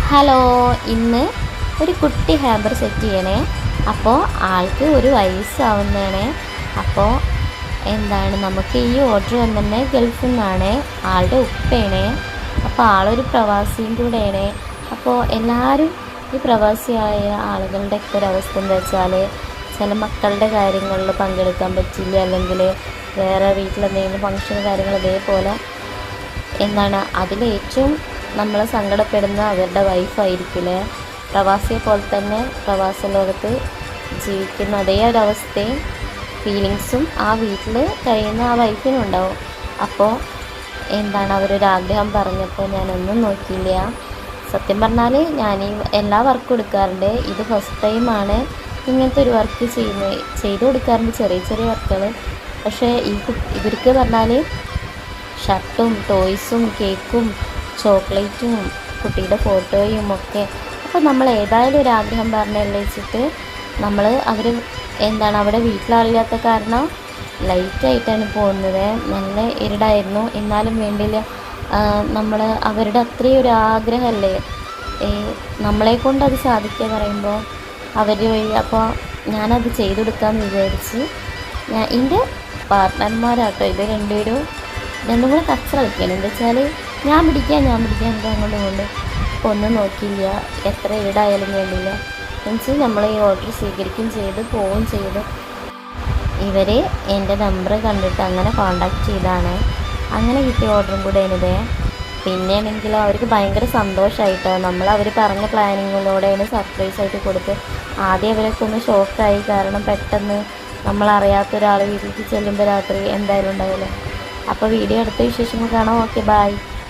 Hello, ഇന്ന് ഒരു കുട്ടി ഹാമ്പർ സെറ്റ് ചെയ്യണേ. അപ്പോൾ ആൾക്ക് 1 വയസ്സാവുന്നതാണ്. അപ്പോൾ നമുക്ക് ഈ ഓർഡർ വന്നെ ഗൾഫിൽ നിന്നാണ്. ആളുടെ ഉപ്പയാണ്. അപ്പോൾ ആളൊരു പ്രവാസിയും കൂടെയാണ്. അപ്പോൾ എല്ലാവരും ഈ പ്രവാസിയായ ആളുകളുടെയൊക്കെ ഒരവസ്ഥ എന്താ വെച്ചാൽ, ചില മക്കളുടെ കാര്യങ്ങളിൽ പങ്കെടുക്കാൻ പറ്റില്ല, അല്ലെങ്കിൽ വേറെ വീട്ടിലെന്തെങ്കിലും ഫംഗ്ഷൻ കാര്യങ്ങൾ ഇതേപോലെ അതിലേറ്റവും നമ്മൾ സങ്കടപ്പെടുന്ന അവരുടെ വൈഫായിരിക്കില്ലേ. പ്രവാസിയെ പോലെ തന്നെ പ്രവാസ ലോകത്ത് ജീവിക്കുന്ന അതേ ഒരവസ്ഥയും ഫീലിങ്സും ആ വീട്ടിൽ കഴിയുന്ന ആ വൈഫിനും ഉണ്ടാവും. അപ്പോൾ അവരൊരാഗ്രഹം പറഞ്ഞപ്പോൾ ഞാനൊന്നും നോക്കിയില്ല. സത്യം പറഞ്ഞാൽ ഞാൻ എല്ലാ വർക്കും എടുക്കാറുണ്ട്. ഇത് ഫസ്റ്റ് ടൈമാണ് ഇങ്ങനത്തെ ഒരു വർക്ക് ചെയ്തു കൊടുക്കാറുണ്ട്, ചെറിയ ചെറിയ വർക്കുകൾ. പക്ഷേ ഇവർക്ക് പറഞ്ഞാൽ ഷർട്ടും ടോയ്സും കേക്കും ചോക്ലേറ്റും കുട്ടിയുടെ ഫോട്ടോയും ഒക്കെ. അപ്പോൾ നമ്മൾ ഏതായാലും ഒരു ആഗ്രഹം പറഞ്ഞല്ലേ വെച്ചിട്ട് അവർ അവിടെ വീട്ടിലാളില്ലാത്ത കാരണം ലൈറ്റായിട്ടാണ് പോകുന്നത്. നല്ല ഇരുടായിരുന്നു, എന്നാലും വേണ്ടിയില്ല. അവരുടെ അത്രയും ഒരു ആഗ്രഹമല്ലേ, നമ്മളെ കൊണ്ട് അത് സാധിക്കുക പറയുമ്പോൾ അവർ വഴി. അപ്പോൾ ഞാനത് ചെയ്തു കൊടുക്കാമെന്ന് വിചാരിച്ച് എൻ്റെ പാർട്ട്ണർമാരാട്ടോ ഇത് രണ്ടും കൂടെ കച്ചറ കളിക്കണം. എന്താ വെച്ചാൽ ഞാൻ പിടിക്കാൻ എന്താ അങ്ങോട്ടും കൊണ്ട് ഒന്നും നോക്കിയില്ല. എത്ര ഇരുടായാലും വേണ്ടിയില്ല എന്നുവെച്ചാൽ നമ്മൾ ഈ ഓർഡർ സ്വീകരിക്കുകയും ചെയ്ത് പോവുകയും ചെയ്തു. ഇവർ എൻ്റെ നമ്പർ കണ്ടിട്ട് അങ്ങനെ കോണ്ടാക്ട് ചെയ്താണ്. അങ്ങനെ കിട്ടിയ ഓർഡറും കൂടെ ആണിത്. പിന്നെയാണെങ്കിലോ അവർക്ക് ഭയങ്കര സന്തോഷമായിട്ടോ. അവർ പറഞ്ഞ പ്ലാനിങ്ങിലൂടെയാണ് സർപ്രൈസായിട്ട് കൊടുത്ത്. ആദ്യം അവരൊക്കെ ഒന്ന് ഷോക്കായി, കാരണം പെട്ടെന്ന് നമ്മളറിയാത്തൊരാൾ വീട്ടിലേക്ക് ചെല്ലുമ്പോൾ രാത്രി എന്തായാലും ഉണ്ടാവില്ല. അപ്പോൾ വീഡിയോ അടുത്ത വിശേഷങ്ങൾ കാണാം. Okay, by.